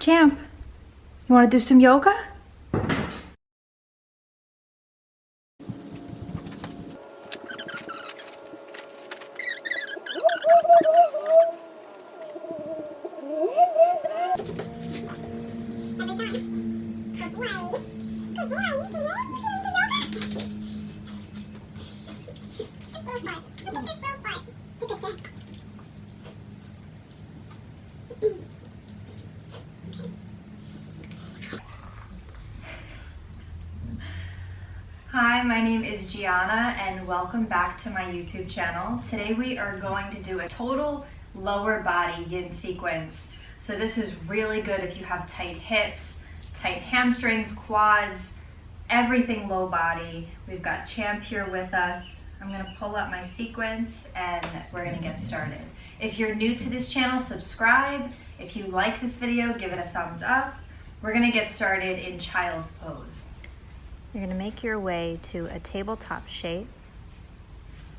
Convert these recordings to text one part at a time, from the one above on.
Champ, you want to do some yoga? Hi, my name is Gianna and welcome back to my YouTube channel. Today we are going to do a total lower body yin sequence. So this is really good if you have tight hips, tight hamstrings, quads, everything low body. We've got Champ here with us. I'm gonna pull up my sequence and we're gonna get started. If you're new to this channel, subscribe. If you like this video, give it a thumbs up. We're gonna get started in child's pose. You're going to make your way to a tabletop shape.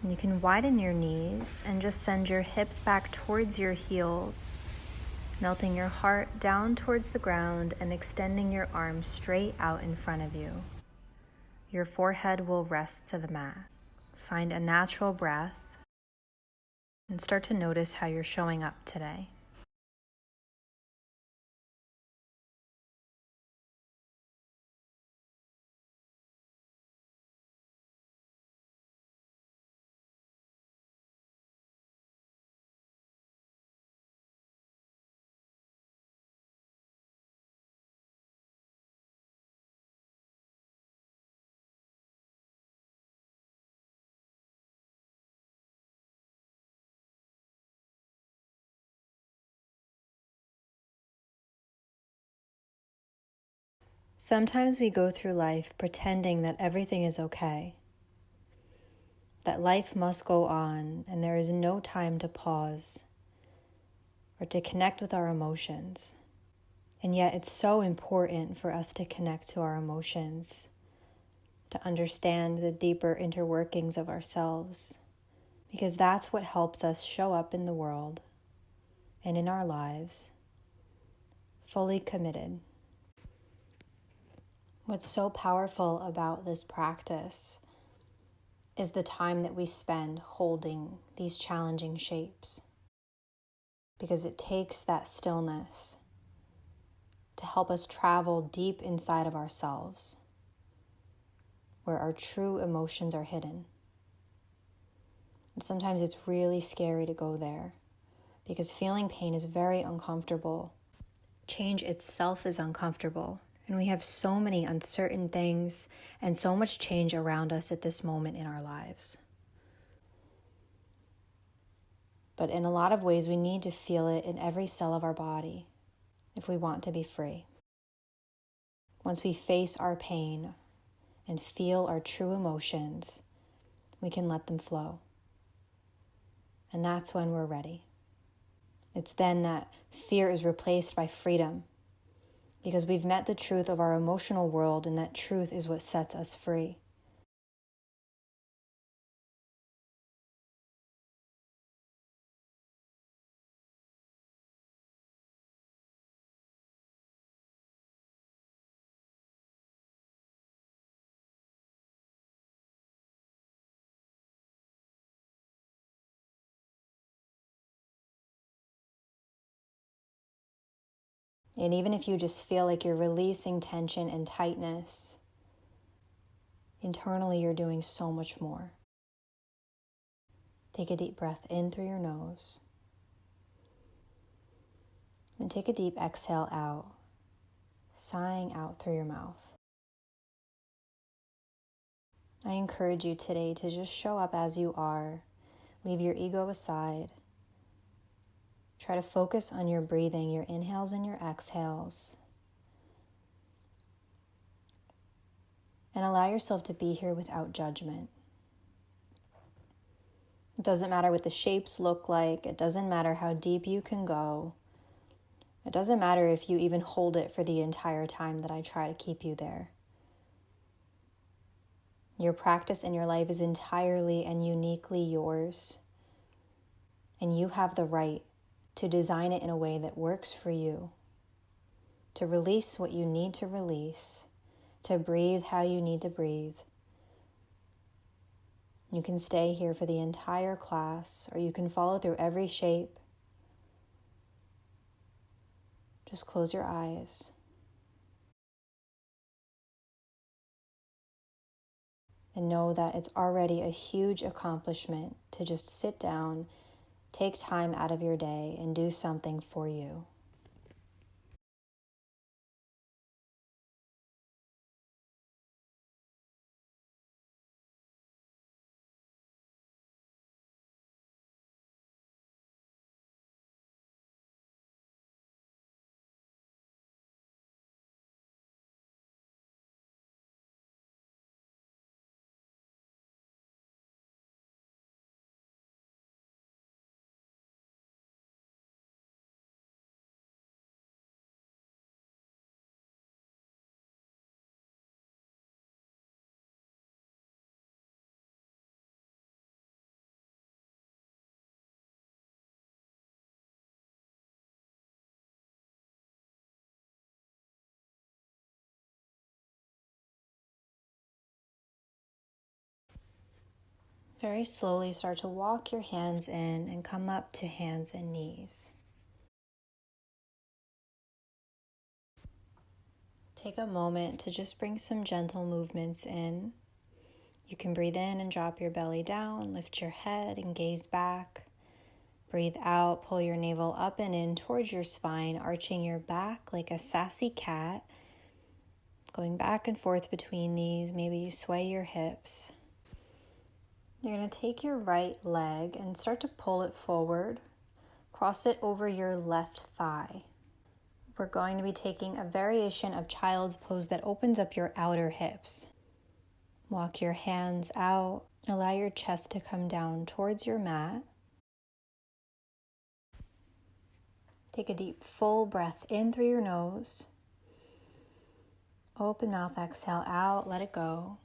And you can widen your knees and just send your hips back towards your heels, melting your heart down towards the ground and extending your arms straight out in front of you. Your forehead will rest to the mat. Find a natural breath and start to notice how you're showing up today. Sometimes we go through life pretending that everything is okay, that life must go on and there is no time to pause or to connect with our emotions. And yet it's so important for us to connect to our emotions, to understand the deeper interworkings of ourselves, because that's what helps us show up in the world and in our lives, fully committed. What's so powerful about this practice is the time that we spend holding these challenging shapes, because it takes that stillness to help us travel deep inside of ourselves, where our true emotions are hidden. And sometimes it's really scary to go there, because feeling pain is very uncomfortable. Change itself is uncomfortable. And we have so many uncertain things and so much change around us at this moment in our lives. But in a lot of ways, we need to feel it in every cell of our body if we want to be free. Once we face our pain and feel our true emotions, we can let them flow. And that's when we're ready. It's then that fear is replaced by freedom, because we've met the truth of our emotional world, and that truth is what sets us free. And even if you just feel like you're releasing tension and tightness, internally you're doing so much more. Take a deep breath in through your nose. And take a deep exhale out, sighing out through your mouth. I encourage you today to just show up as you are. Leave your ego aside. Try to focus on your breathing, your inhales and your exhales. And allow yourself to be here without judgment. It doesn't matter what the shapes look like. It doesn't matter how deep you can go. It doesn't matter if you even hold it for the entire time that I try to keep you there. Your practice in your life is entirely and uniquely yours. And you have the right to design it in a way that works for you. to release what you need to release, to breathe how you need to breathe. You can stay here for the entire class, or you can follow through every shape. Just close your eyes. And know that it's already a huge accomplishment to just sit down, take time out of your day, and do something for you. Very slowly start to walk your hands in and come up to hands and knees. Take a moment to just bring some gentle movements in. You can breathe in and drop your belly down, lift your head and gaze back. Breathe out, pull your navel up and in towards your spine, arching your back like a sassy cat. Going back and forth between these, maybe you sway your hips. You're going to take your right leg and start to pull it forward. Cross it over your left thigh. We're going to be taking a variation of child's pose that opens up your outer hips. Walk your hands out. Allow your chest to come down towards your mat. Take a deep, full breath in through your nose. Open mouth, exhale out, let it go.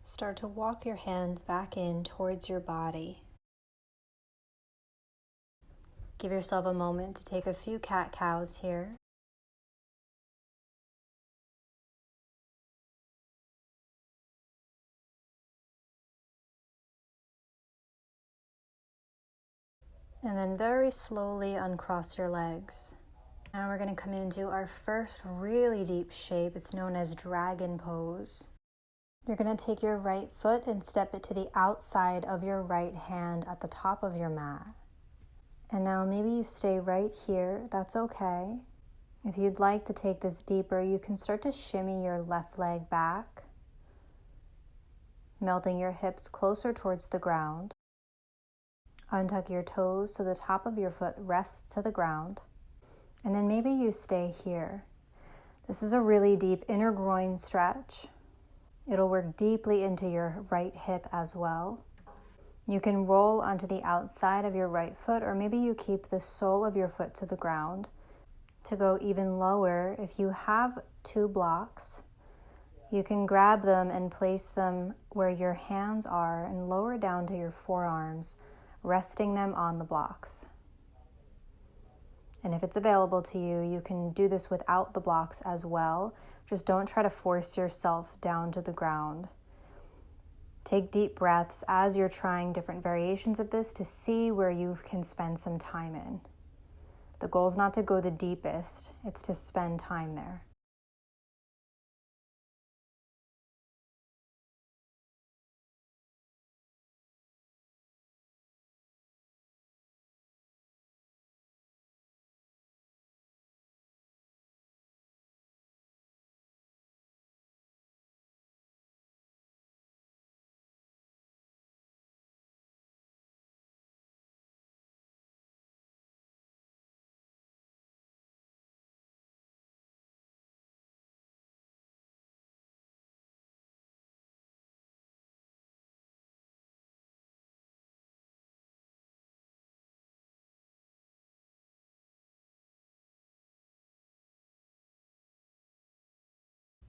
Start to walk your hands back in towards your body. Give yourself a moment to take a few cat-cows here. And then very slowly uncross your legs. Now we're going to come into our first really deep shape. It's known as dragon pose. You're going to take your right foot and step it to the outside of your right hand at the top of your mat. And now maybe you stay right here. That's okay. If you'd like to take this deeper, you can start to shimmy your left leg back, melting your hips closer towards the ground. Untuck your toes so the top of your foot rests to the ground. And then maybe you stay here. This is a really deep inner groin stretch. It'll work deeply into your right hip as well. You can roll onto the outside of your right foot, or maybe you keep the sole of your foot to the ground. To go even lower, if you have 2 blocks, you can grab them and place them where your hands are and lower down to your forearms, resting them on the blocks. And if it's available to you, you can do this without the blocks as well. Just don't try to force yourself down to the ground. Take deep breaths as you're trying different variations of this to see where you can spend some time in. The goal is not to go the deepest, it's to spend time there.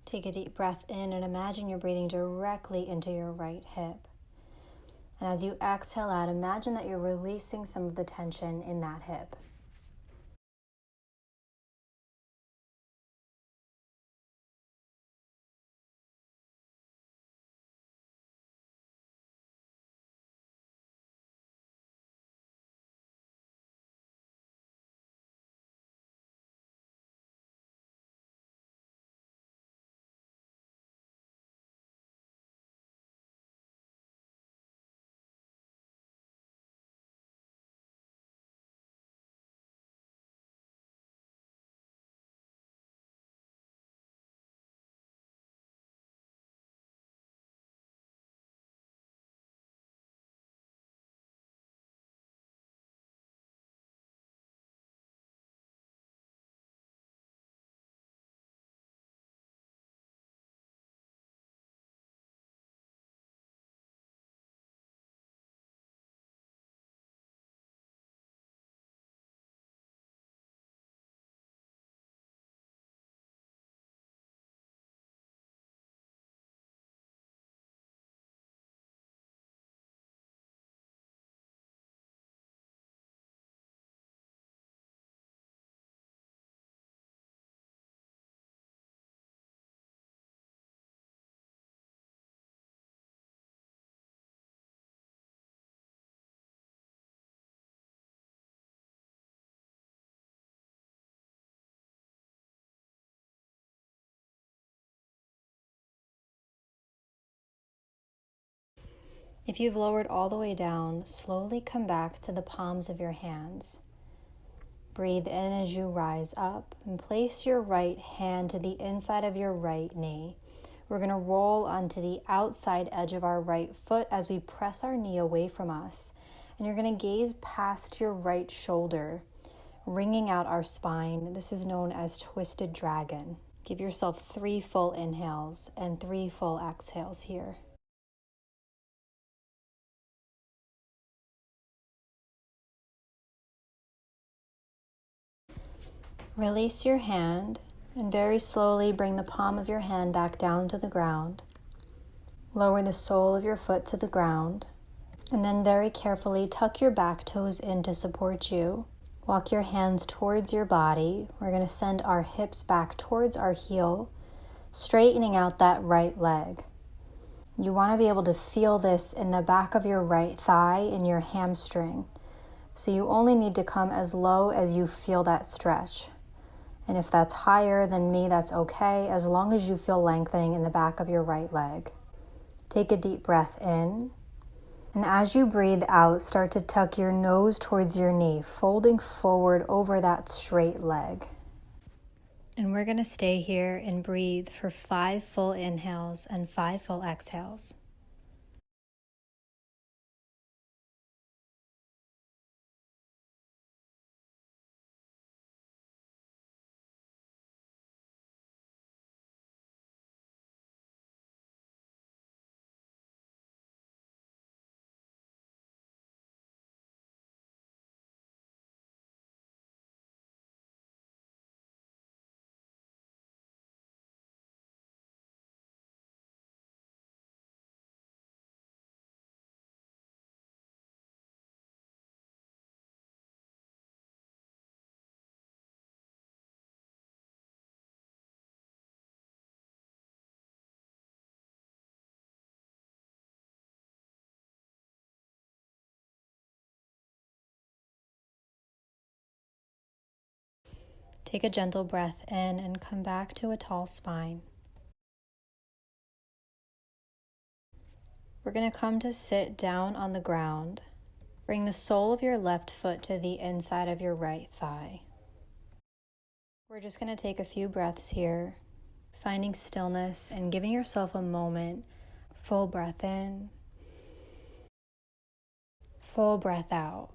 Take a deep breath in and imagine you're breathing directly into your right hip. And as you exhale out, imagine that you're releasing some of the tension in that hip. If you've lowered all the way down, slowly come back to the palms of your hands. Breathe in as you rise up and place your right hand to the inside of your right knee. We're going to roll onto the outside edge of our right foot as we press our knee away from us. And you're going to gaze past your right shoulder, wringing out our spine. This is known as twisted dragon. Give yourself 3 full inhales and 3 full exhales here. Release your hand and very slowly bring the palm of your hand back down to the ground. Lower the sole of your foot to the ground, and then very carefully tuck your back toes in to support you. Walk your hands towards your body. We're going to send our hips back towards our heel, straightening out that right leg. You want to be able to feel this in the back of your right thigh and your hamstring. So you only need to come as low as you feel that stretch. And if that's higher than me, that's okay, as long as you feel lengthening in the back of your right leg. Take a deep breath in. And as you breathe out, start to tuck your nose towards your knee, folding forward over that straight leg. And we're going to stay here and breathe for 5 full inhales and 5 full exhales. Take a gentle breath in and come back to a tall spine. We're going to come to sit down on the ground. Bring the sole of your left foot to the inside of your right thigh. We're just going to take a few breaths here, finding stillness and giving yourself a moment. Full breath in, full breath out.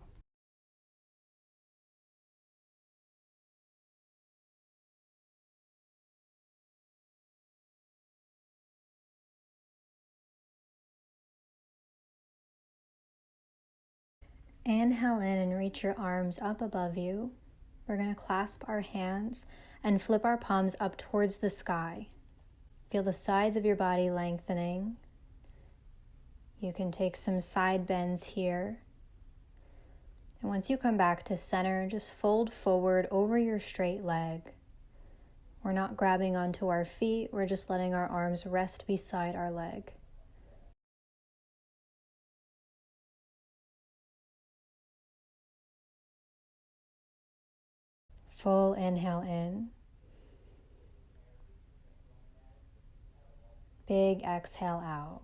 Inhale in and reach your arms up above you. We're going to clasp our hands and flip our palms up towards the sky. Feel the sides of your body lengthening. You can take some side bends here. And once you come back to center, just fold forward over your straight leg. We're not grabbing onto our feet, we're just letting our arms rest beside our leg. Full inhale in. Big exhale out.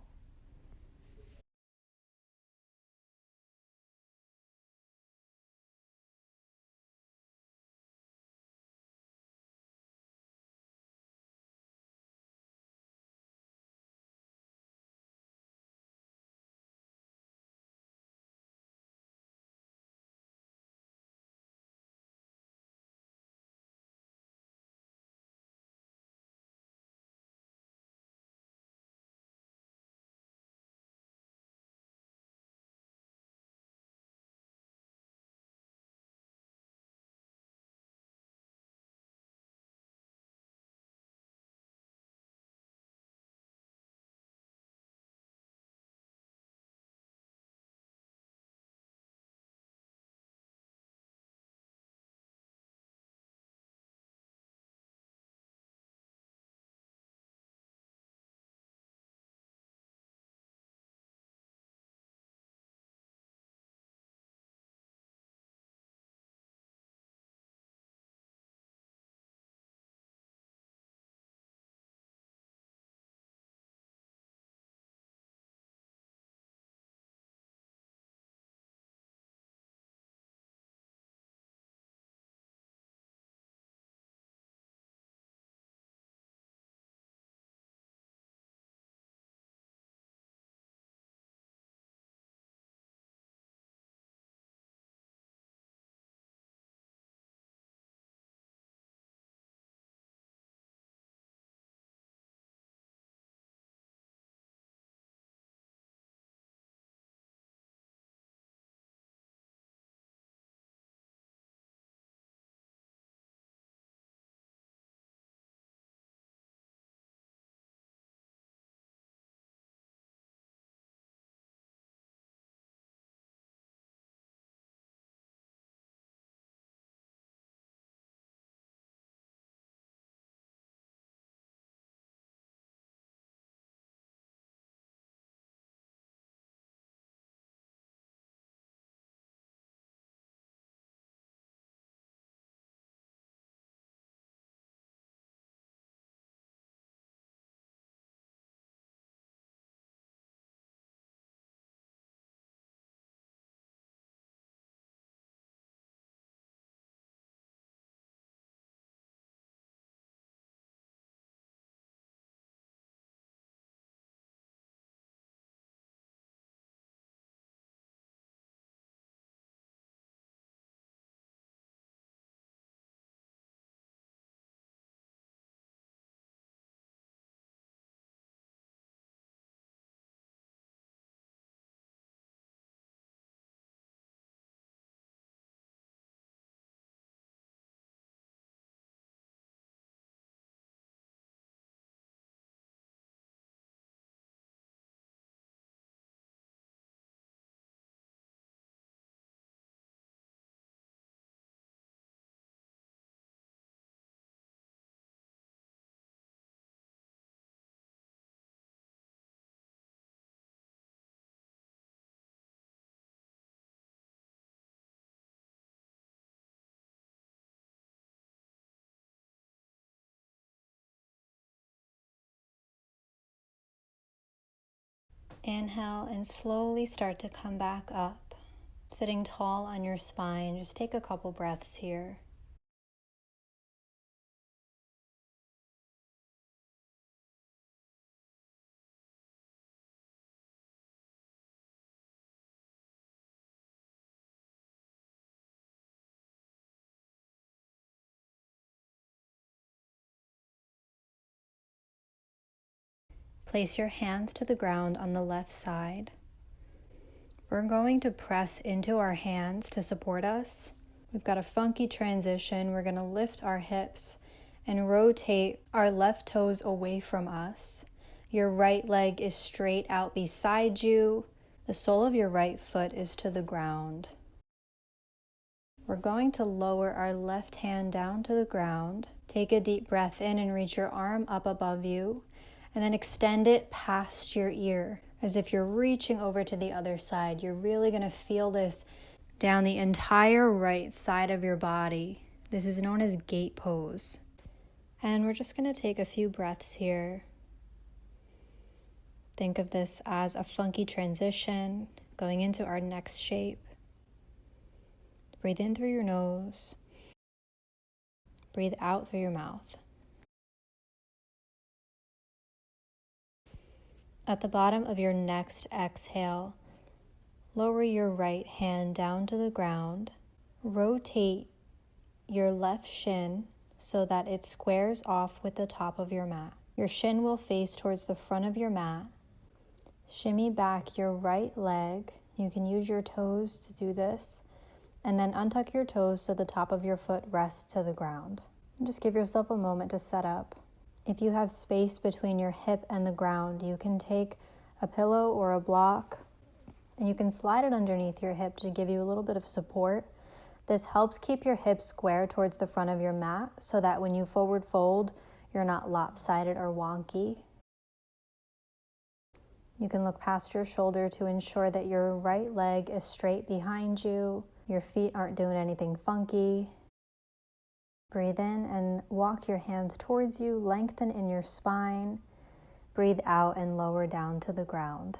Inhale and slowly start to come back up. Sitting tall on your spine, just take a couple breaths here. Place your hands to the ground on the left side. We're going to press into our hands to support us. We've got a funky transition. We're going to lift our hips and rotate our left toes away from us. Your right leg is straight out beside you. The sole of your right foot is to the ground. We're going to lower our left hand down to the ground. Take a deep breath in and reach your arm up above you, and then extend it past your ear as if you're reaching over to the other side. You're really going to feel this down the entire right side of your body. This is known as gate pose. And we're just going to take a few breaths here. Think of this as a funky transition going into our next shape. Breathe in through your nose. Breathe out through your mouth. At the bottom of your next exhale, lower your right hand down to the ground. Rotate your left shin so that it squares off with the top of your mat. Your shin will face towards the front of your mat. Shimmy back your right leg. You can use your toes to do this. And then untuck your toes so the top of your foot rests to the ground. And just give yourself a moment to set up. If you have space between your hip and the ground, you can take a pillow or a block and you can slide it underneath your hip to give you a little bit of support. This helps keep your hips square towards the front of your mat so that when you forward fold, you're not lopsided or wonky. You can look past your shoulder to ensure that your right leg is straight behind you. Your feet aren't doing anything funky. Breathe in and walk your hands towards you, lengthen in your spine. Breathe out and lower down to the ground.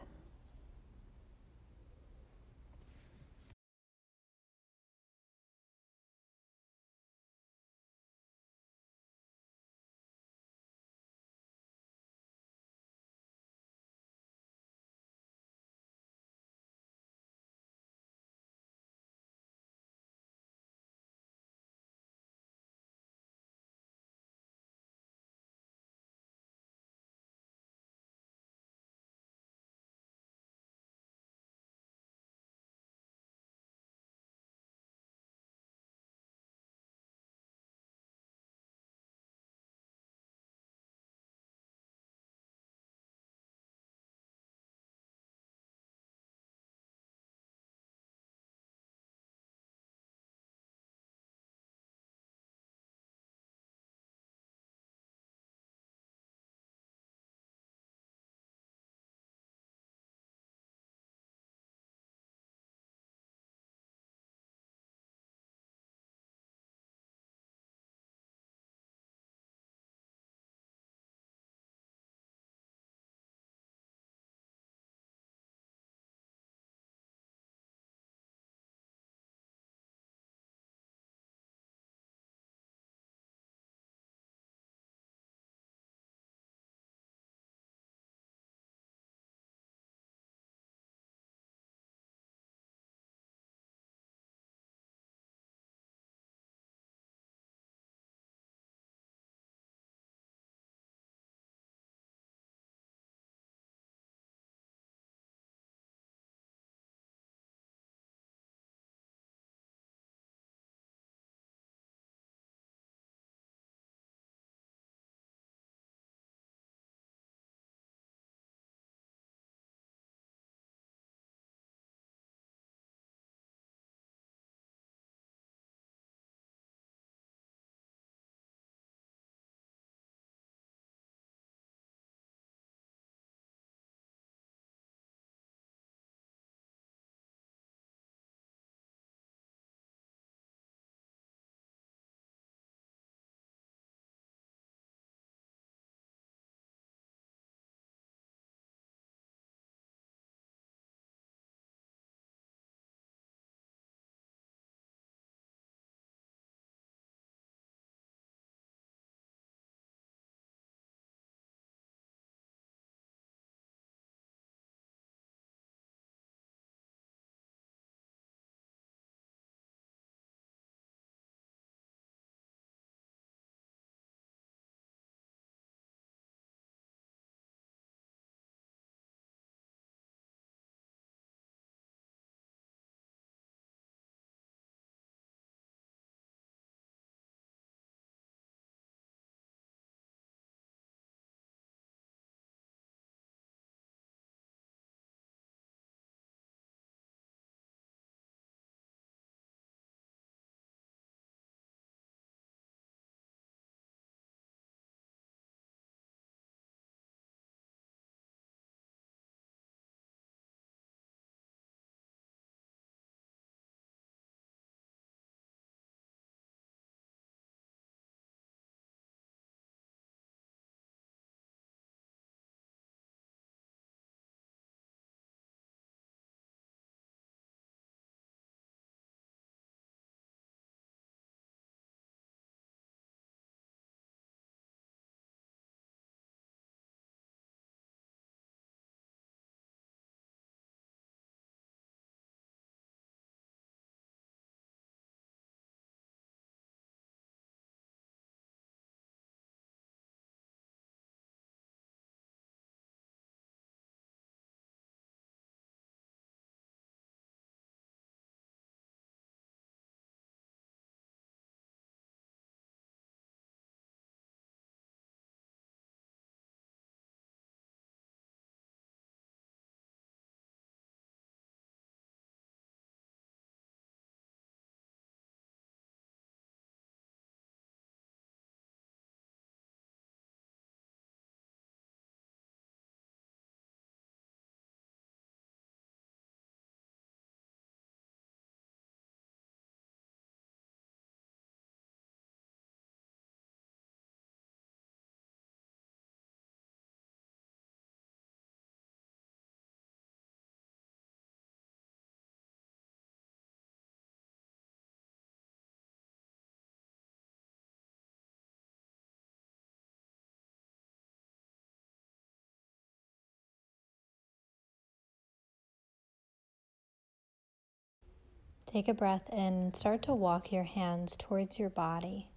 Take a breath in and start to walk your hands towards your body,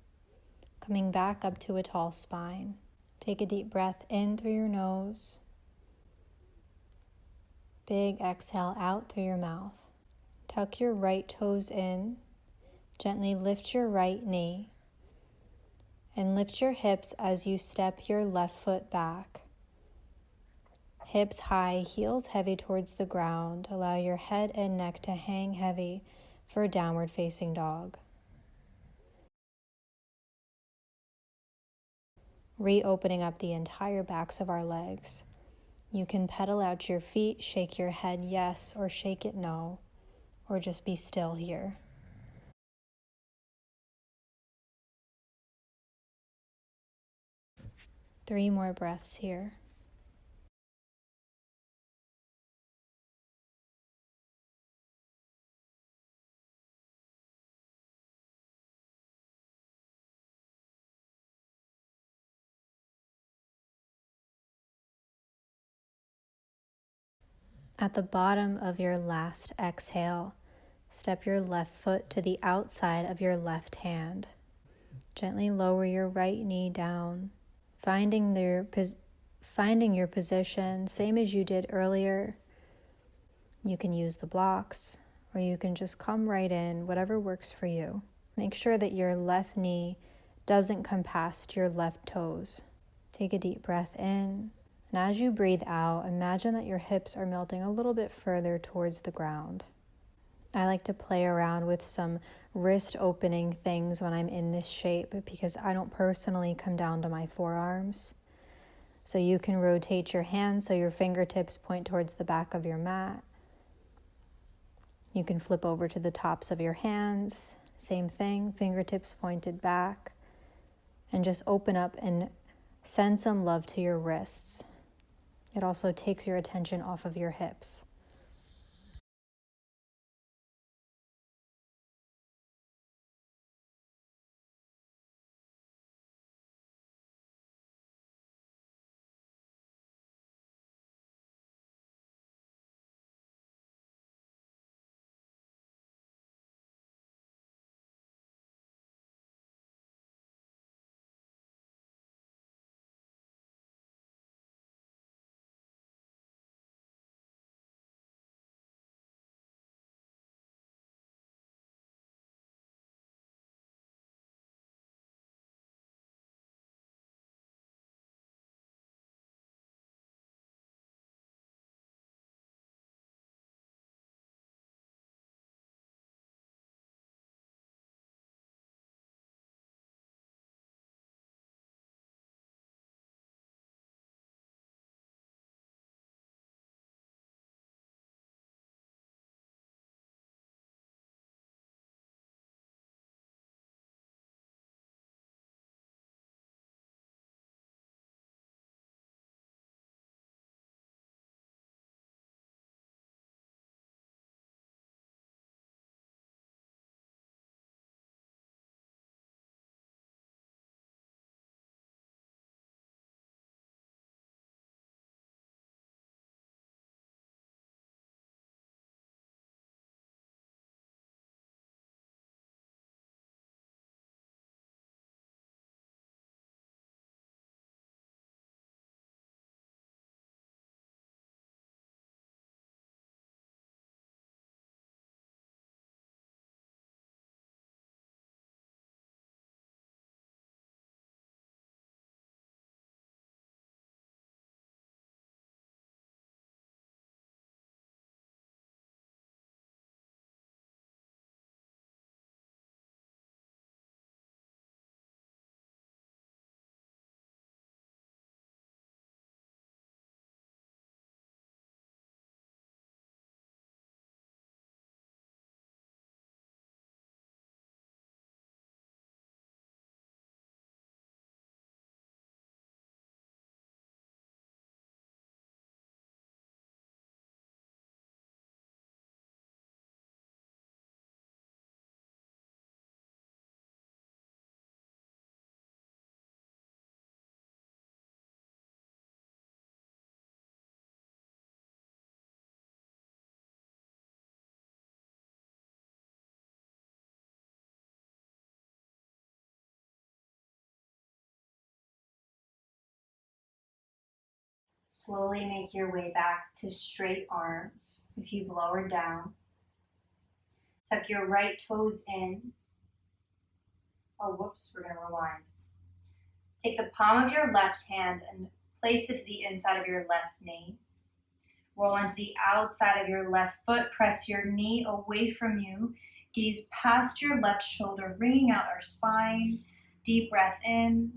coming back up to a tall spine. Take a deep breath in through your nose. Big exhale out through your mouth. Tuck your right toes in. Gently lift your right knee. And lift your hips as you step your left foot back. Hips high, heels heavy towards the ground. Allow your head and neck to hang heavy for a downward facing dog. Reopening up the entire backs of our legs. You can pedal out your feet, shake your head yes or shake it no, or just be still here. Three more breaths here. At the bottom of your last exhale, step your left foot to the outside of your left hand. Gently lower your right knee down, finding your position, same as you did earlier. You can use the blocks, or you can just come right in, whatever works for you. Make sure that your left knee doesn't come past your left toes. Take a deep breath in. And as you breathe out, imagine that your hips are melting a little bit further towards the ground. I like to play around with some wrist opening things when I'm in this shape because I don't personally come down to my forearms. So you can rotate your hands so your fingertips point towards the back of your mat. You can flip over to the tops of your hands. Same thing, fingertips pointed back. And just open up and send some love to your wrists. It also takes your attention off of your hips. Slowly make your way back to straight arms. If you've lowered down, tuck your right toes in. Oh, whoops, we're gonna rewind. Take the palm of your left hand and place it to the inside of your left knee. Roll onto the outside of your left foot. Press your knee away from you. Gaze past your left shoulder, wringing out our spine. Deep breath in.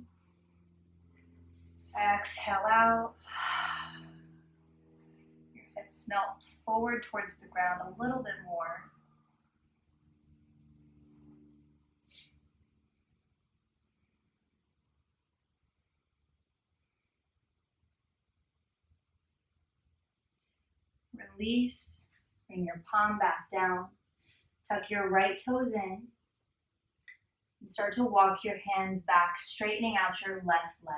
Exhale out. Your hips melt forward towards the ground a little bit more. Release. Bring your palm back down. Tuck your right toes in. And start to walk your hands back, straightening out your left leg.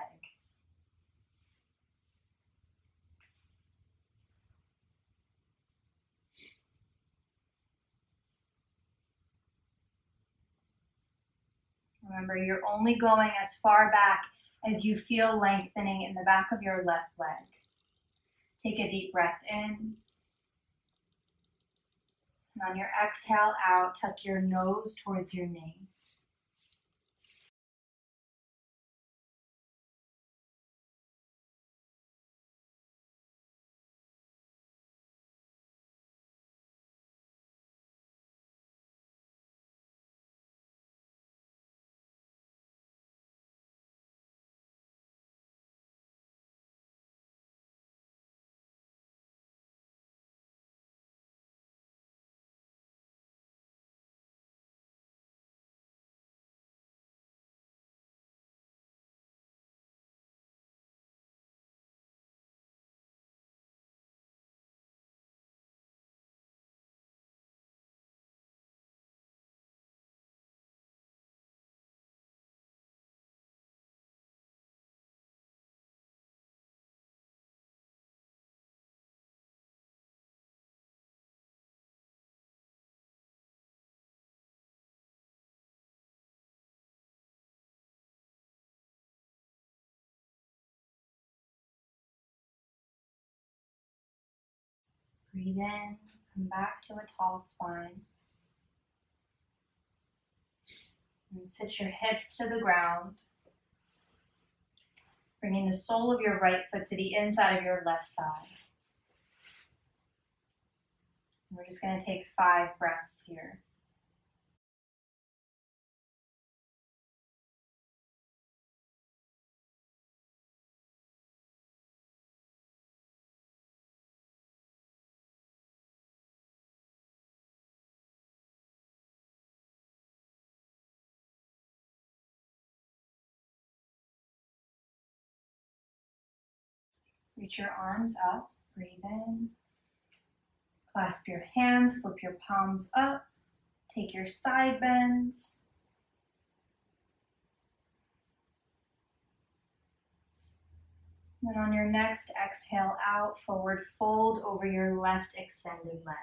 Remember, you're only going as far back as you feel lengthening in the back of your left leg. Take a deep breath in. And on your exhale out, tuck your nose towards your knee. Breathe in, come back to a tall spine. And sit your hips to the ground. Bringing the sole of your right foot to the inside of your left thigh. And we're just going to take 5 breaths here. Reach your arms up, breathe in. Clasp your hands, flip your palms up. Take your side bends. Then on your next exhale out, forward fold over your left extended leg.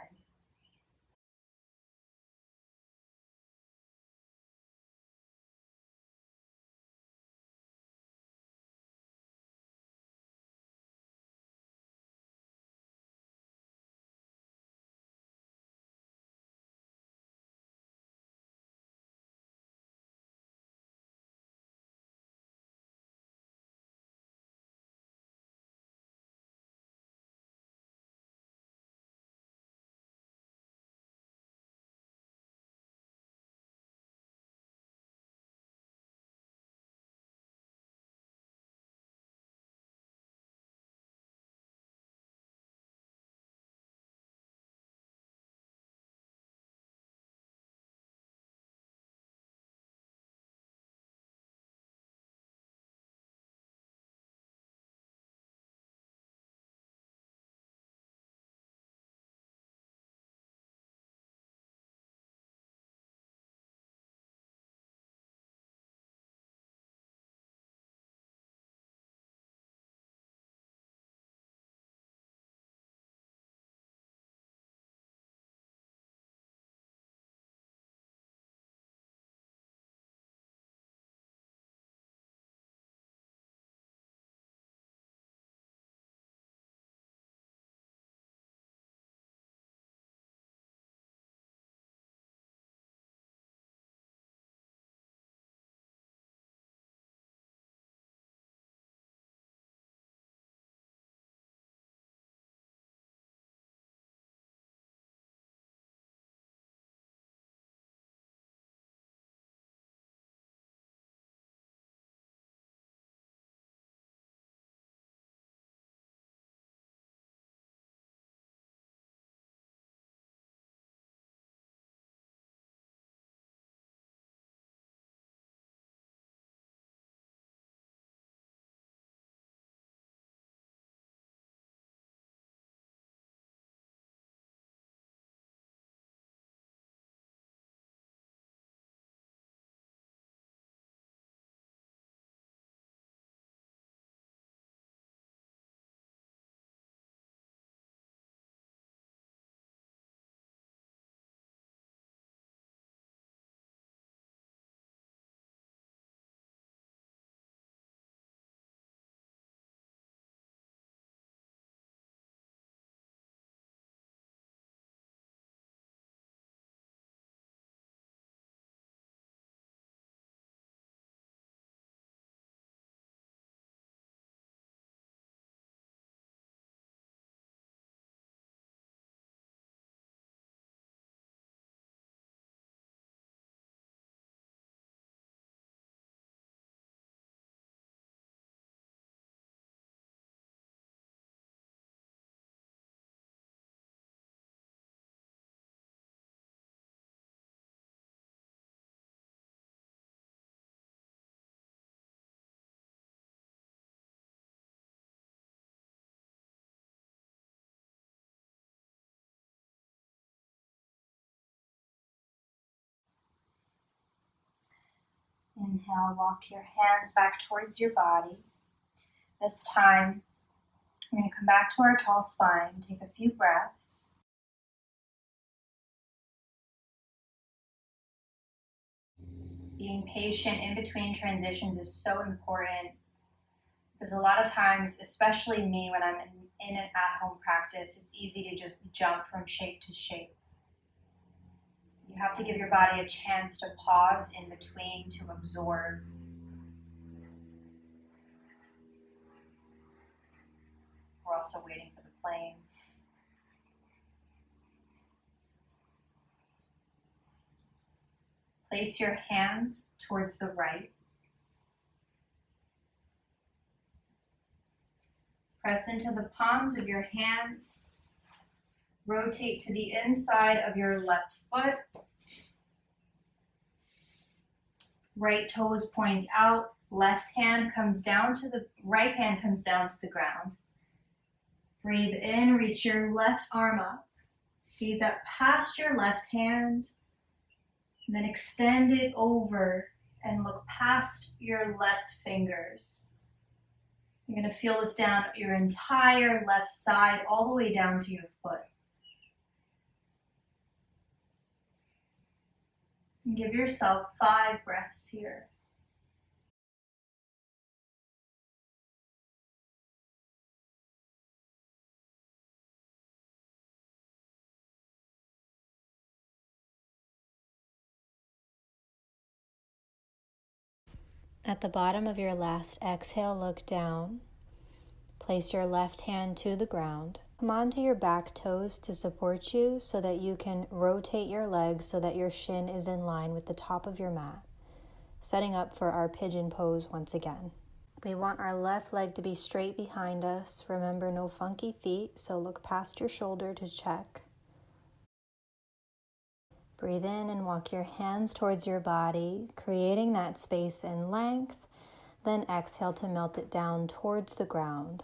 Inhale, walk your hands back towards your body. This time, we're going to come back to our tall spine, take a few breaths. Being patient in between transitions is so important because a lot of times, especially me when I'm in an at-home practice, it's easy to just jump from shape to shape. You have to give your body a chance to pause in between to absorb. We're also waiting for the plane. Place your hands towards the right. Press into the palms of your hands. Rotate to the inside of your left foot. Right toes point out. Right hand comes down to the ground. Breathe in, reach your left arm up. Gaze up past your left hand. And then extend it over and look past your left fingers. You're going to feel this down your entire left side, all the way down to your foot. And give yourself 5 breaths here. At the bottom of your last exhale, look down. Place your left hand to the ground. Come onto your back toes to support you so that you can rotate your legs so that your shin is in line with the top of your mat. Setting up for our pigeon pose once again. We want our left leg to be straight behind us. Remember, no funky feet, so look past your shoulder to check. Breathe in and walk your hands towards your body, creating that space and length. Then exhale to melt it down towards the ground.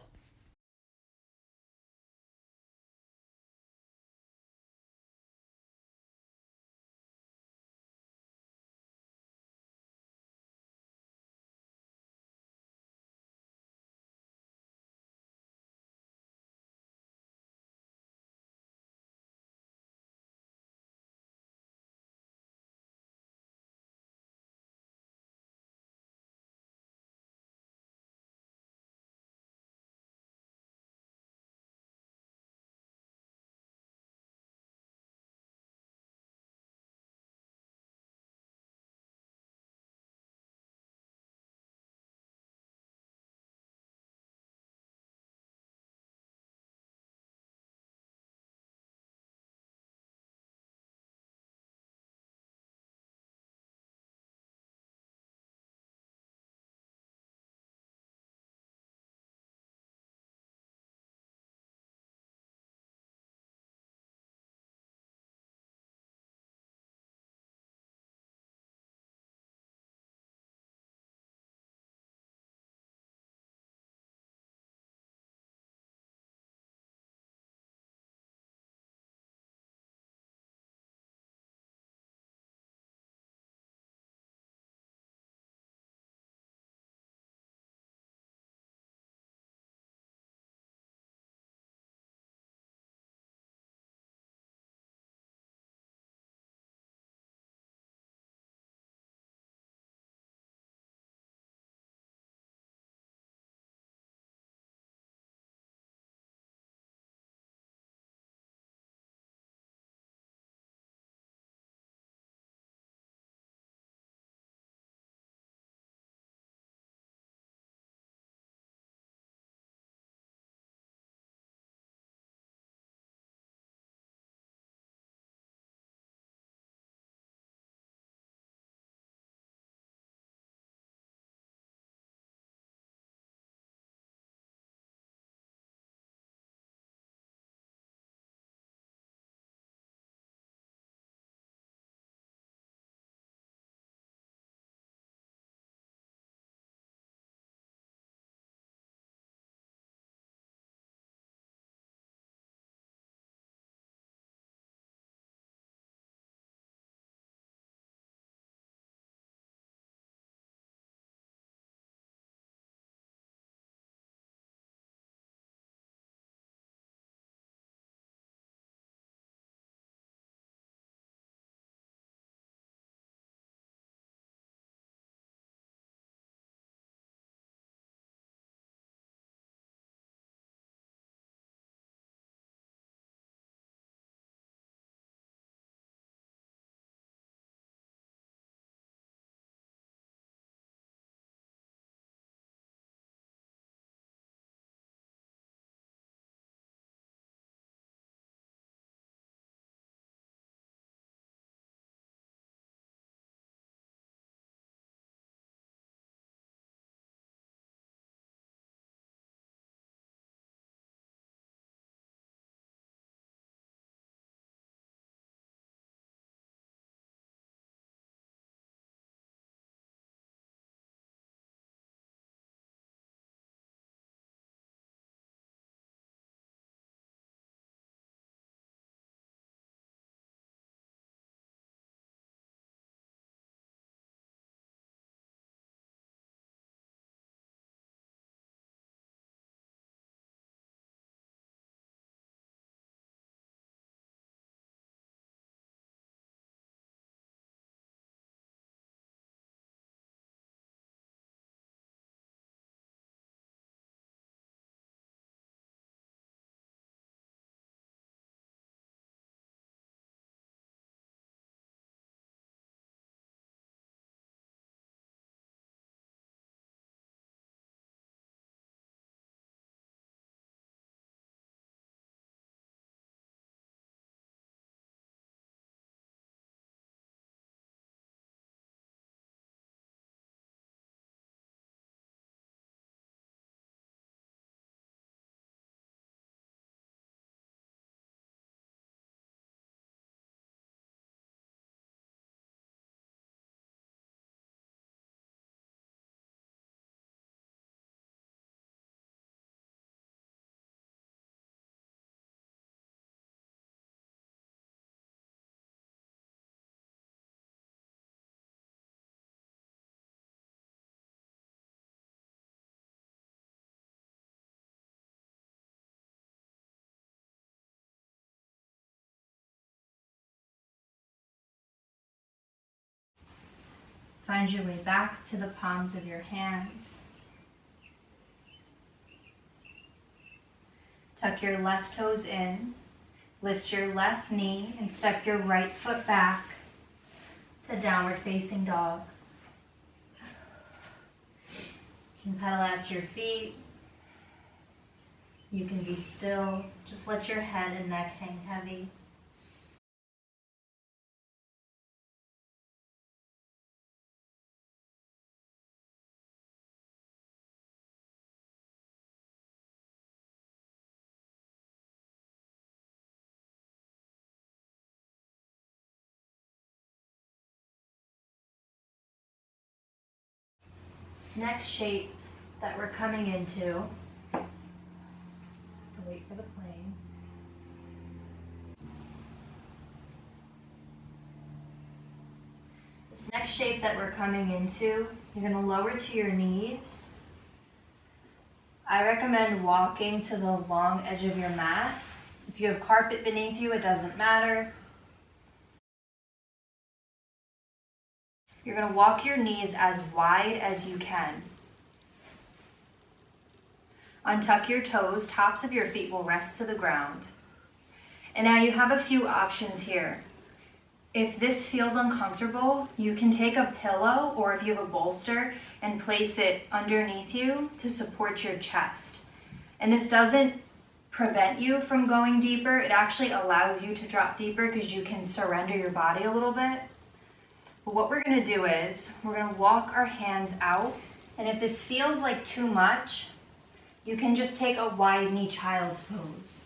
Find your way back to the palms of your hands. Tuck your left toes in, lift your left knee, and step your right foot back to downward facing dog. You can pedal out your feet. You can be still. Just let your head and neck hang heavy. This next shape that we're coming into, to wait for the plane. This next shape that we're coming into, you're going to lower to your knees. I recommend walking to the long edge of your mat. If you have carpet beneath you, it doesn't matter. You're going to walk your knees as wide as you can. Untuck your toes, tops of your feet will rest to the ground. And now you have a few options here. If this feels uncomfortable, you can take a pillow, or if you have a bolster, and place it underneath you to support your chest. And this doesn't prevent you from going deeper. It actually allows you to drop deeper because you can surrender your body a little bit. But what we're going to do is we're going to walk our hands out. And if this feels like too much, you can just take a wide knee child's pose.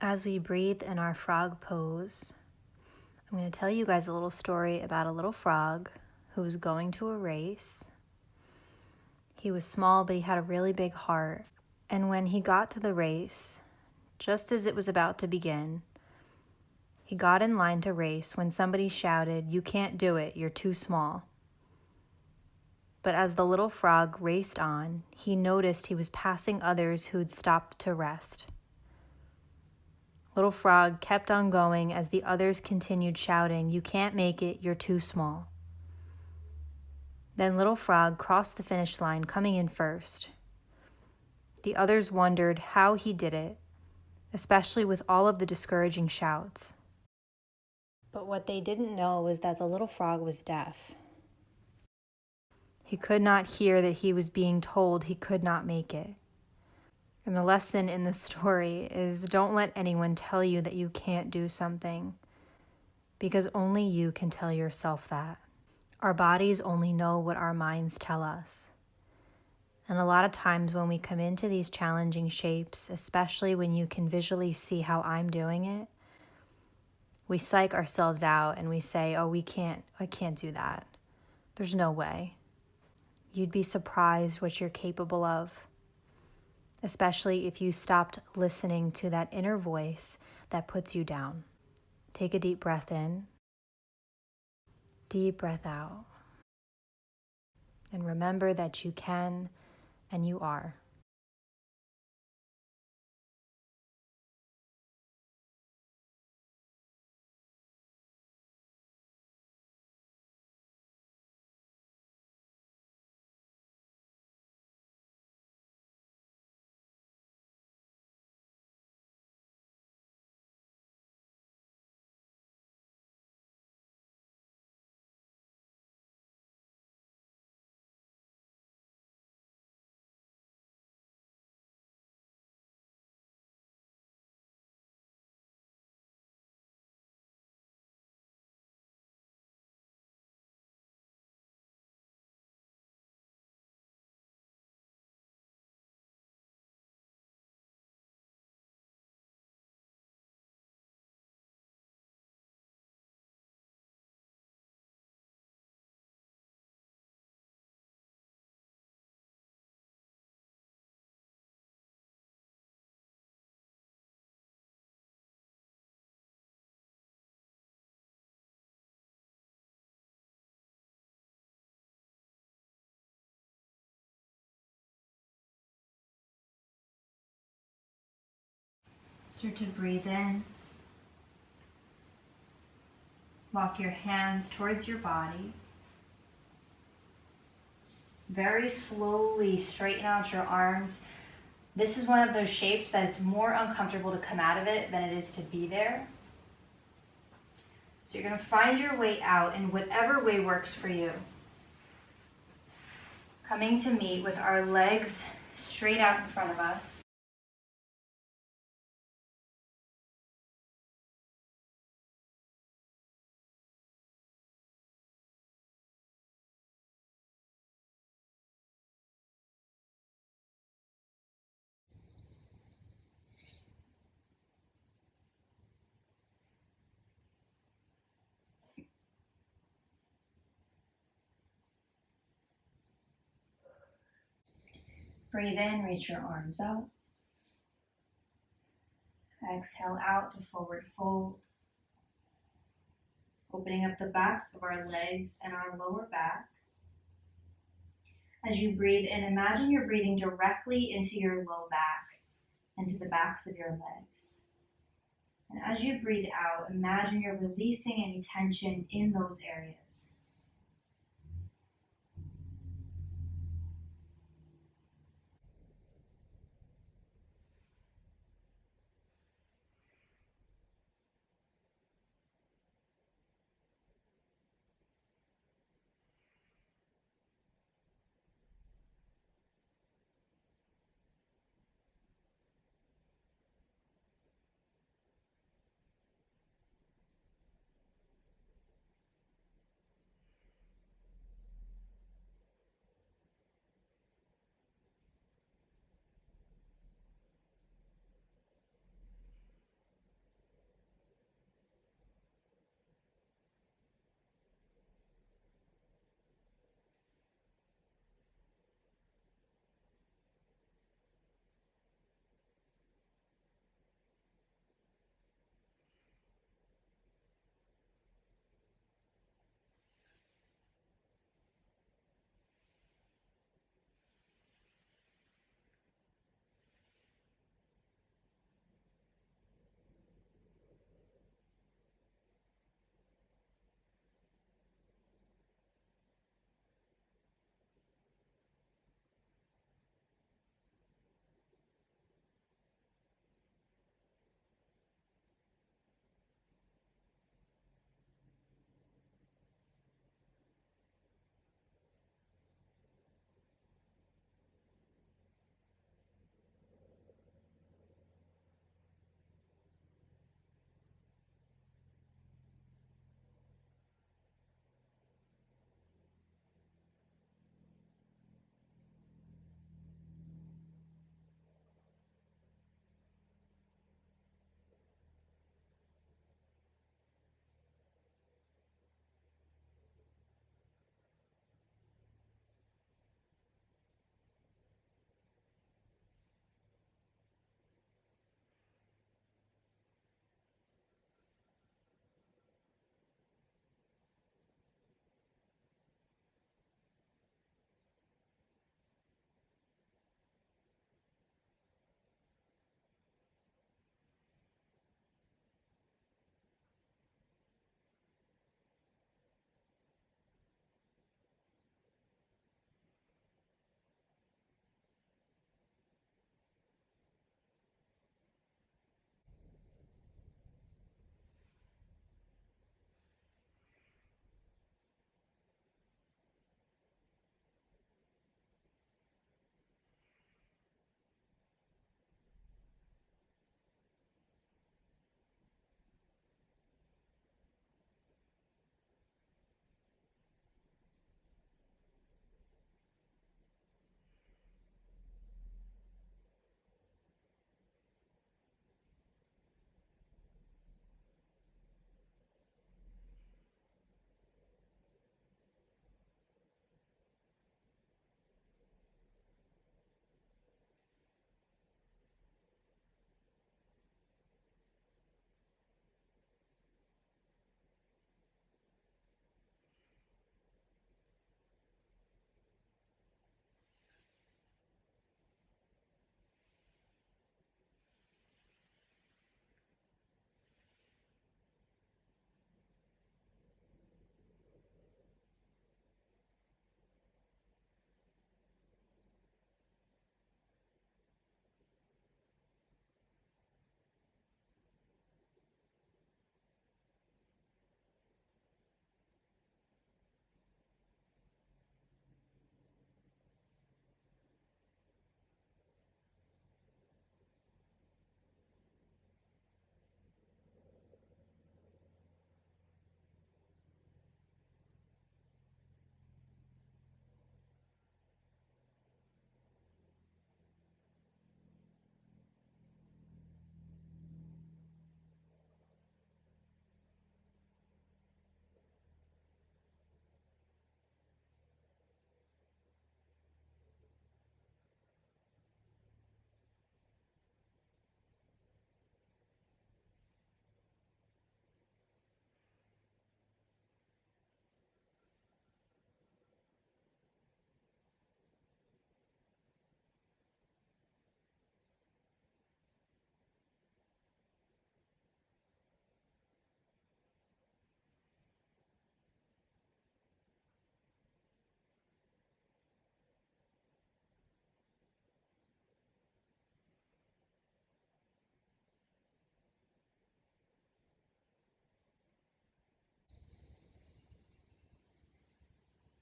As we breathe in our frog pose, I'm going to tell you guys a little story about a little frog who was going to a race. He was small, but he had a really big heart. And when he got to the race, just as it was about to begin, he got in line to race when somebody shouted, "You can't do it, you're too small." But as the little frog raced on, he noticed he was passing others who'd stopped to rest. Little Frog kept on going as the others continued shouting, "You can't make it, you're too small." Then Little Frog crossed the finish line, coming in first. The others wondered how he did it, especially with all of the discouraging shouts. But what they didn't know was that the little frog was deaf. He could not hear that he was being told he could not make it. And the lesson in the story is, don't let anyone tell you that you can't do something, because only you can tell yourself that. Our bodies only know what our minds tell us. And a lot of times when we come into these challenging shapes, especially when you can visually see how I'm doing it, we psych ourselves out and we say, "Oh, I can't do that. There's no way." You'd be surprised what you're capable of, especially if you stopped listening to that inner voice that puts you down. Take a deep breath in, deep breath out, and remember that you can and you are. Start to breathe in. Walk your hands towards your body. Very slowly straighten out your arms. This is one of those shapes that it's more uncomfortable to come out of it than it is to be there. So you're going to find your way out in whatever way works for you. Coming to meet with our legs straight out in front of us. Breathe in, reach your arms out. Exhale out to forward fold. Opening up the backs of our legs and our lower back. As you breathe in, imagine you're breathing directly into your low back and to the backs of your legs. And as you breathe out, imagine you're releasing any tension in those areas.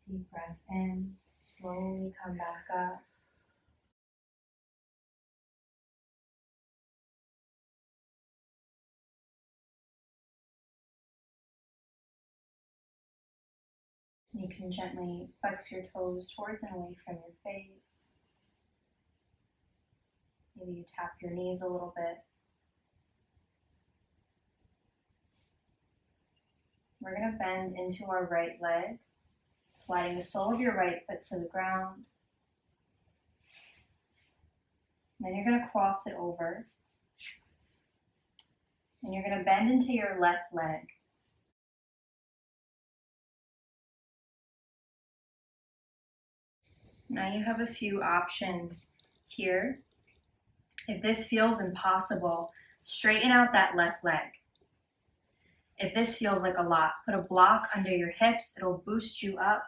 Deep breath in, slowly come back up. You can gently flex your toes towards and away from your face. Maybe you tap your knees a little bit. We're going to bend into our right leg, sliding the sole of your right foot to the ground. Then you're going to cross it over. And you're going to bend into your left leg. Now you have a few options here. If this feels impossible, straighten out that left leg. If this feels like a lot, put a block under your hips. It'll boost you up.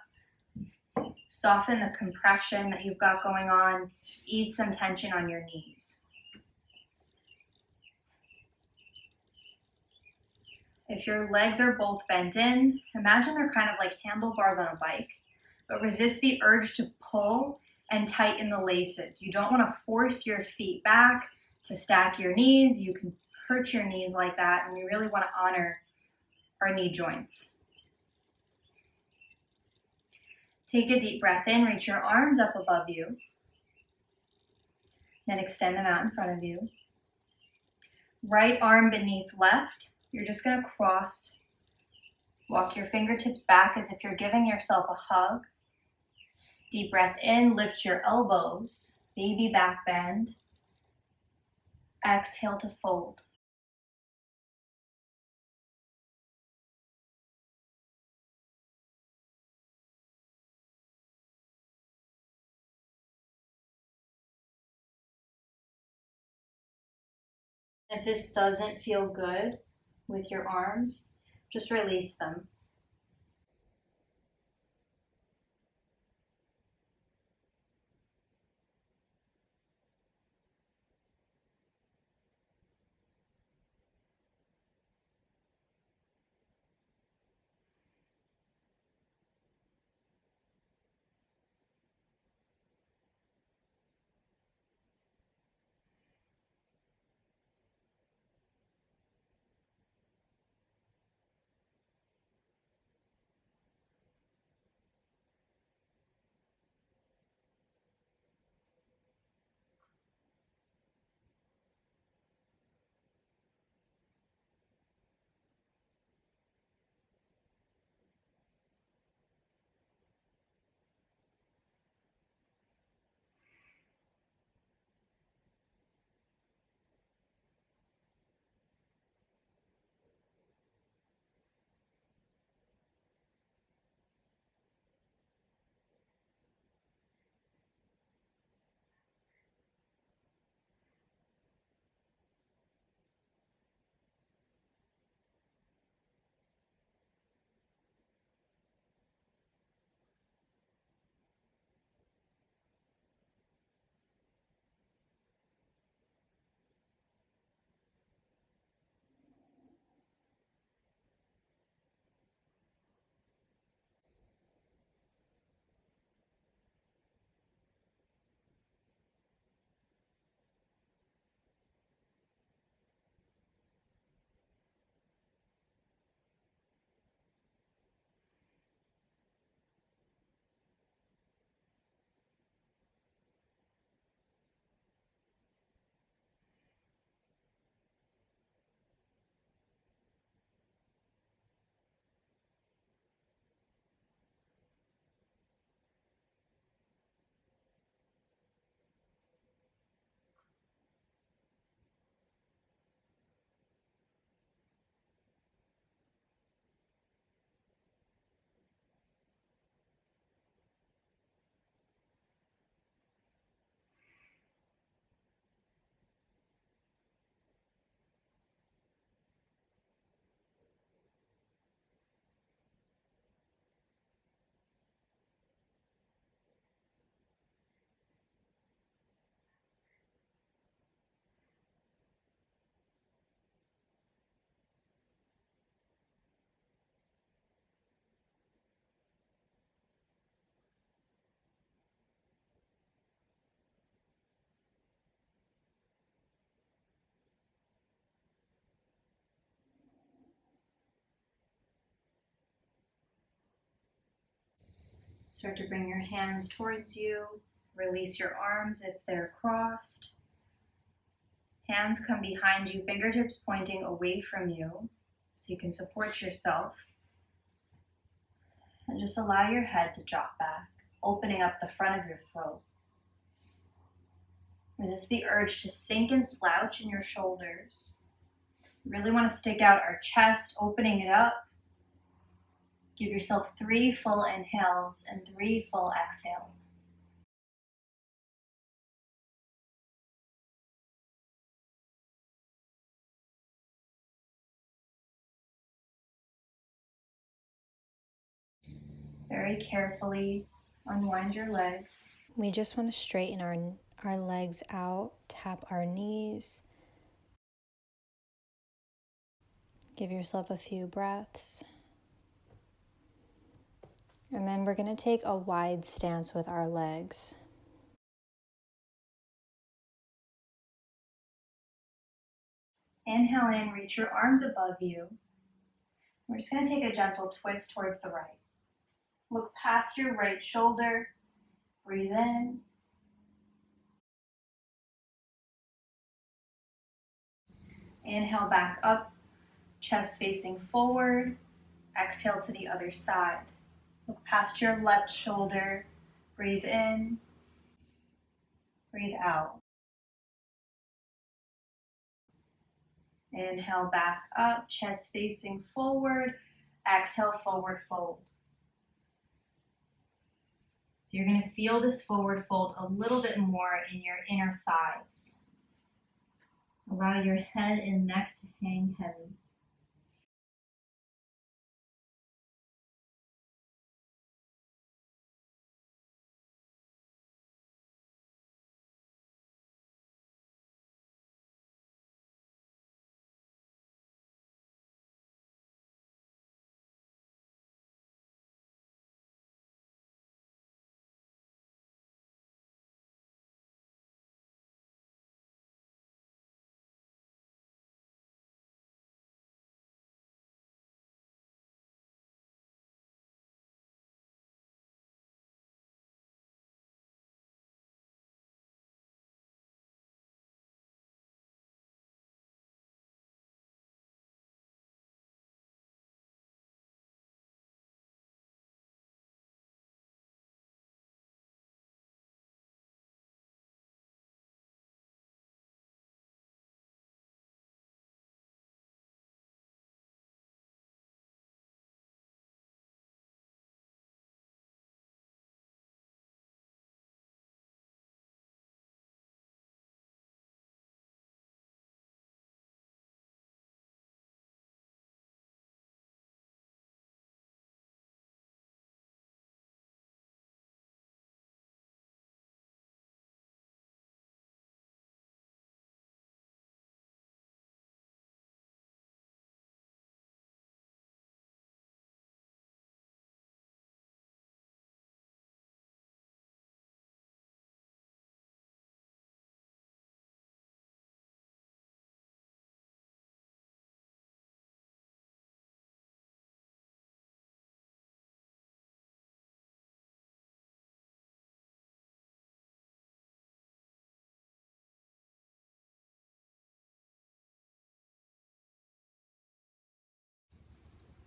Soften the compression that you've got going on. Ease some tension on your knees. If your legs are both bent in, imagine they're kind of like handlebars on a bike, but resist the urge to pull and tighten the laces. You don't want to force your feet back to stack your knees. You can hurt your knees like that, and we really want to honor our knee joints. Take a deep breath in, reach your arms up above you, then extend them out in front of you. Right arm beneath left. You're just going to cross. Walk your fingertips back as if you're giving yourself a hug. Deep breath in, lift your elbows, baby back bend. Exhale to fold. If this doesn't feel good with your arms, just release them. Start to bring your hands towards you. Release your arms if they're crossed. Hands come behind you, fingertips pointing away from you so you can support yourself. And just allow your head to drop back, opening up the front of your throat. Resist the urge to sink and slouch in your shoulders. You really want to stick out our chest, opening it up. Give yourself 3 full inhales and 3 full exhales. Very carefully unwind your legs. We just want to straighten our legs out, tap our knees. Give yourself a few breaths. And then we're going to take a wide stance with our legs. Inhale in, reach your arms above you. We're just going to take a gentle twist towards the right. Look past your right shoulder. Breathe in. Inhale back up, chest facing forward. Exhale to the other side. Look past your left shoulder. Breathe in. Breathe out. Inhale back up, chest facing forward. Exhale, forward fold. So you're going to feel this forward fold a little bit more in your inner thighs. Allow your head and neck to hang heavy.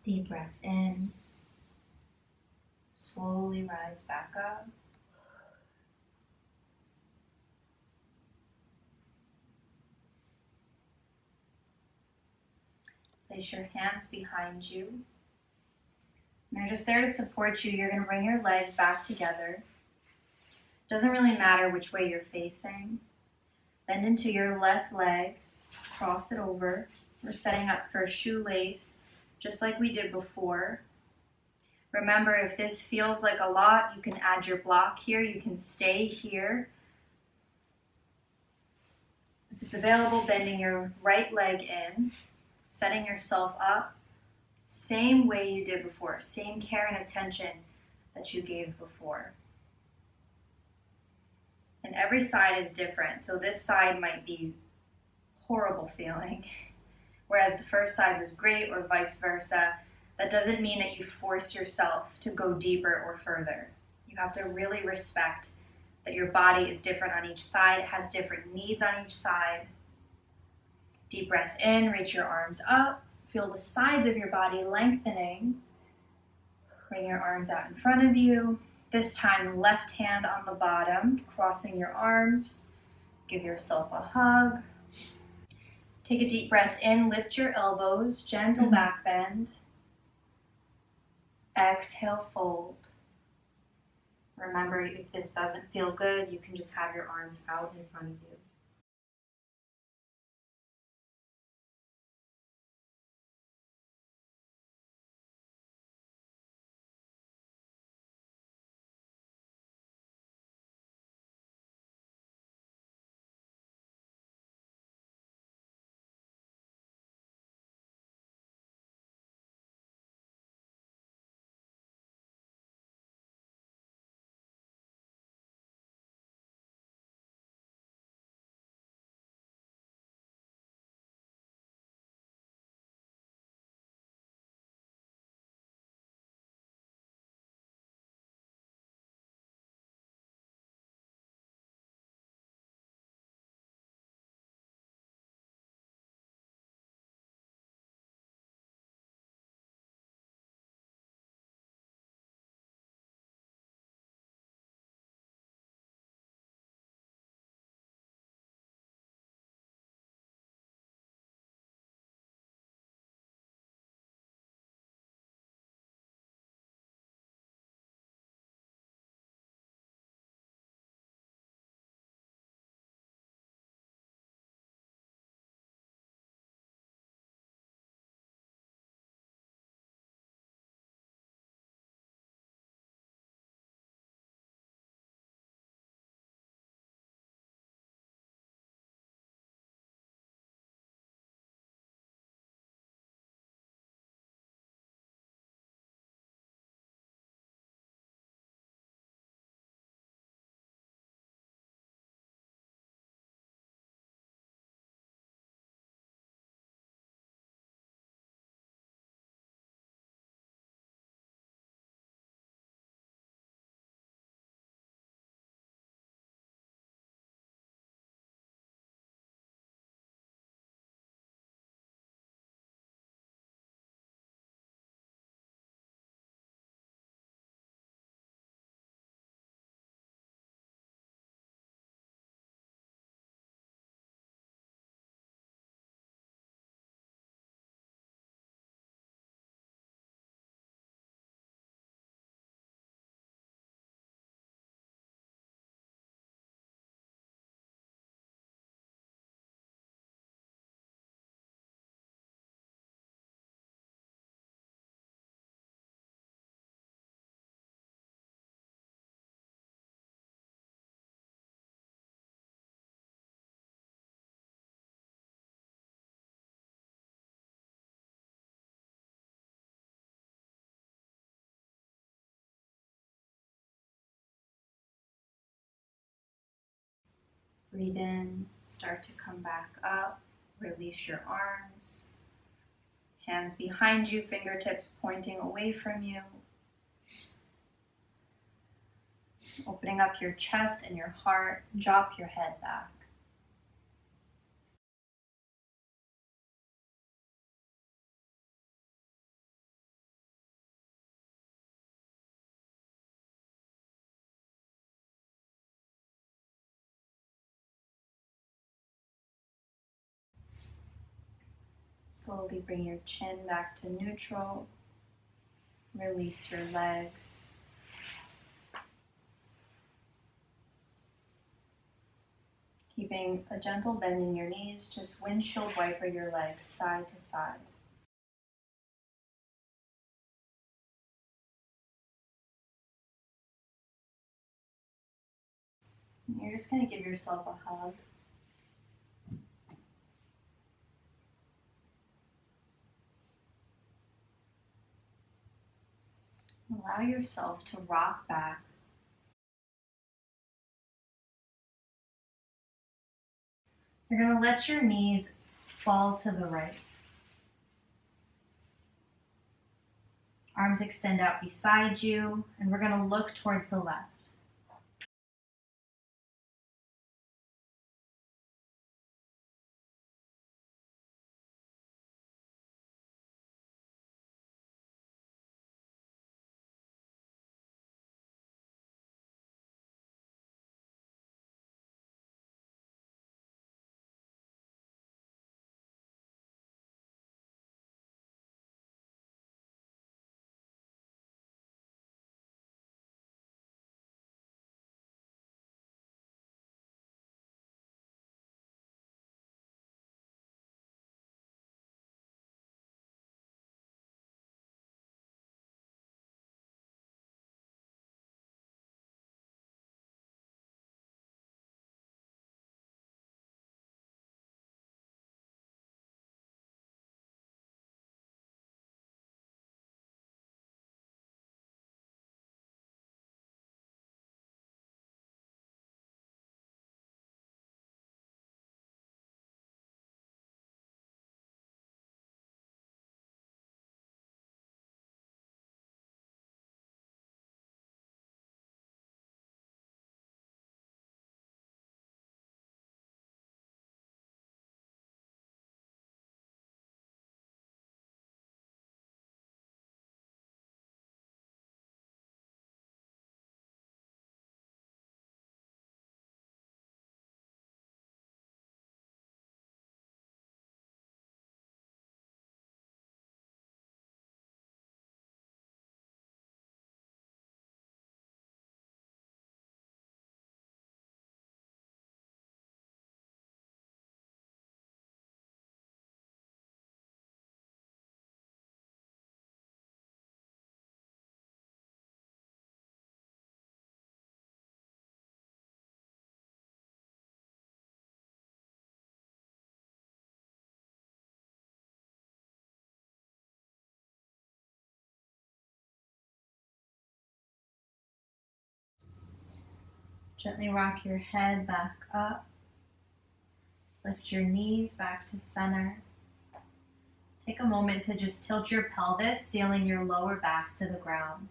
Deep breath in. Slowly rise back up. Place your hands behind you. They're just there to support you. You're going to bring your legs back together. Doesn't really matter which way you're facing. Bend into your left leg. Cross it over. We're setting up for a shoelace, just like we did before. Remember, if this feels like a lot, you can add your block here. You can stay here. If it's available, bending your right leg in, setting yourself up, same way you did before, same care and attention that you gave before. And every side is different, so this side might be horrible feeling, whereas the first side was great, or vice versa. That doesn't mean that you force yourself to go deeper or further. You have to really respect that your body is different on each side. It has different needs on each side. Deep breath in, reach your arms up. Feel the sides of your body lengthening. Bring your arms out in front of you. This time, left hand on the bottom, crossing your arms. Give yourself a hug. Take a deep breath in, lift your elbows, gentle back bend. Exhale, fold. Remember, if this doesn't feel good, you can just have your arms out in front of you. Breathe in, start to come back up. Release your arms. Hands behind you, fingertips pointing away from you. Opening up your chest and your heart. Drop your head back. Slowly bring your chin back to neutral. Release your legs. Keeping a gentle bend in your knees, just windshield wiper your legs side to side. And you're just going to give yourself a hug. Allow yourself to rock back. You're going to let your knees fall to the right. Arms extend out beside you, and we're going to look towards the left. Gently rock your head back up. Lift your knees back to center. Take a moment to just tilt your pelvis, sealing your lower back to the ground.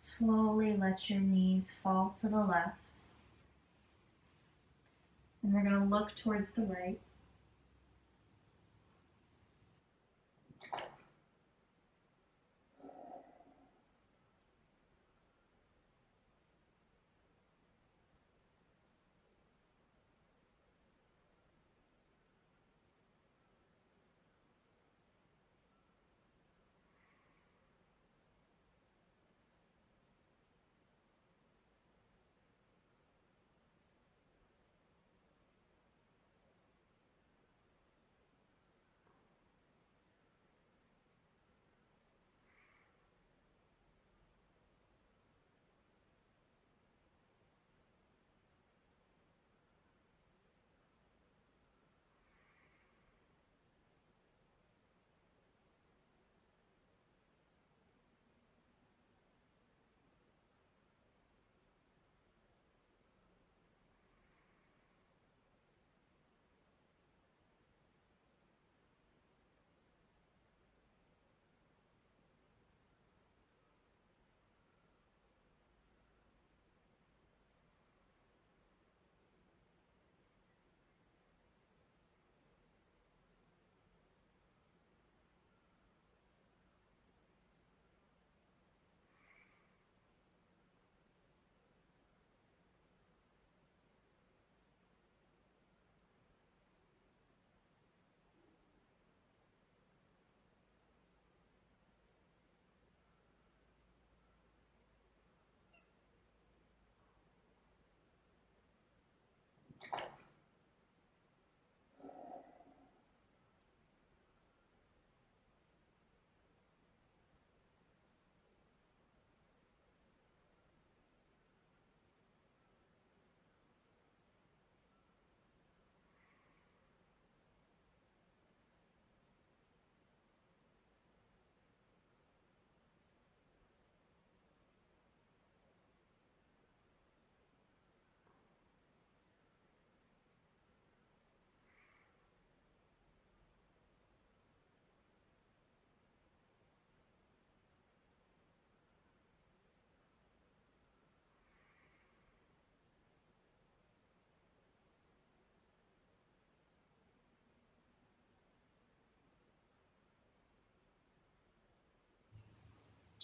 Slowly let your knees fall to the left. And we're going to look towards the right.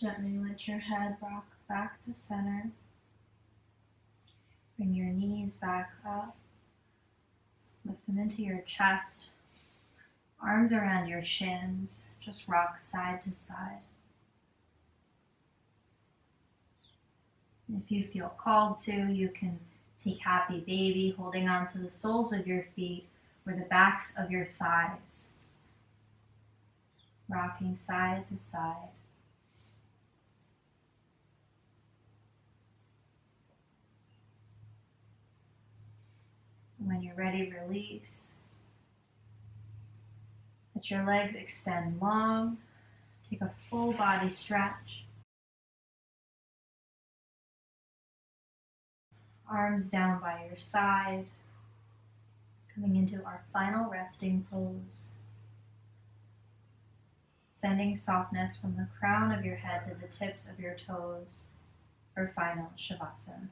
Gently let your head rock back to center. Bring your knees back up. Lift them into your chest. Arms around your shins. Just rock side to side. And if you feel called to, you can take happy baby, holding on to the soles of your feet or the backs of your thighs. Rocking side to side. When you're ready, release. Let your legs extend long. Take a full body stretch. Arms down by your side. Coming into our final resting pose. Sending softness from the crown of your head to the tips of your toes for final Shavasana.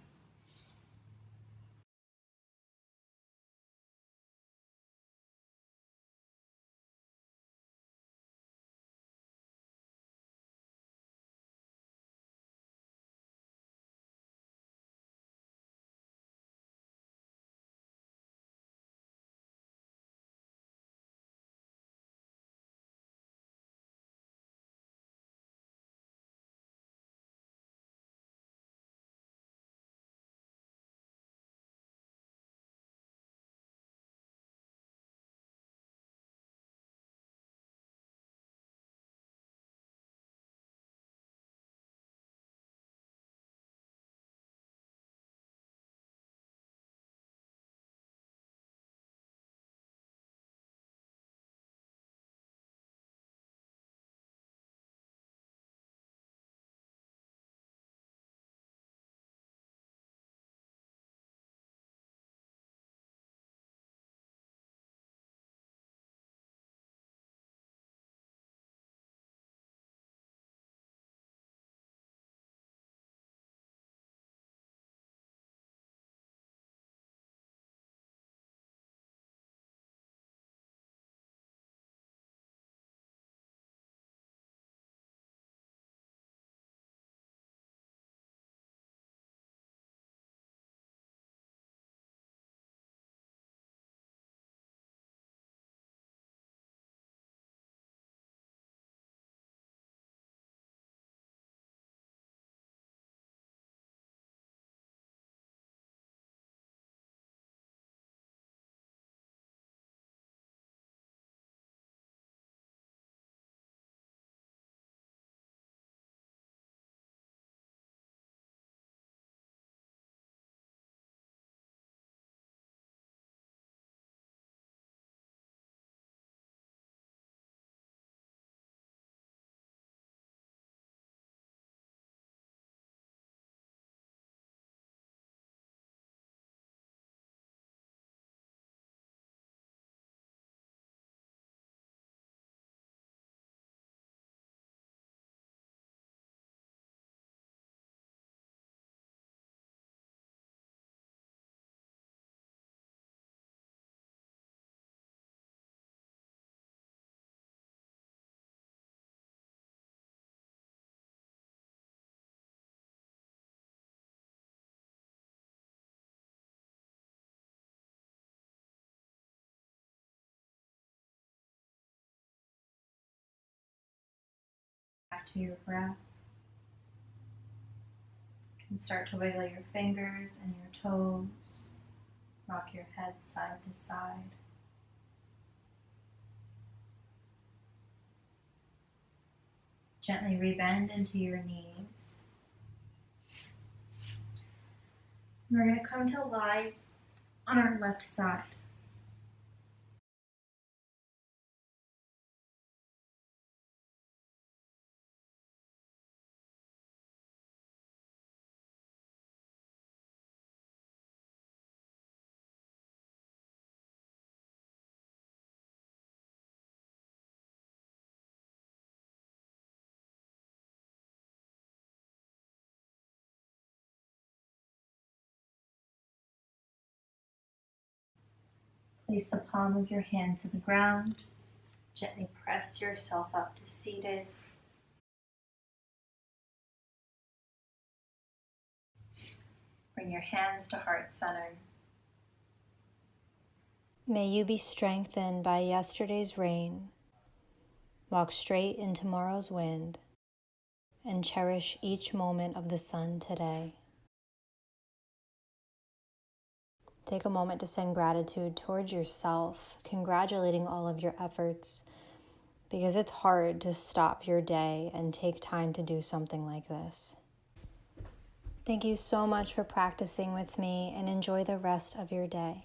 Back to your breath. You can start to wiggle your fingers and your toes. Rock your head side to side. Gently rebend into your knees. We're going to come to lie on our left side. Place the palm of your hand to the ground. Gently press yourself up to seated. Bring your hands to heart center. May you be strengthened by yesterday's rain, walk straight in tomorrow's wind, and cherish each moment of the sun today. Take a moment to send gratitude towards yourself, congratulating all of your efforts, because it's hard to stop your day and take time to do something like this. Thank you so much for practicing with me, and enjoy the rest of your day.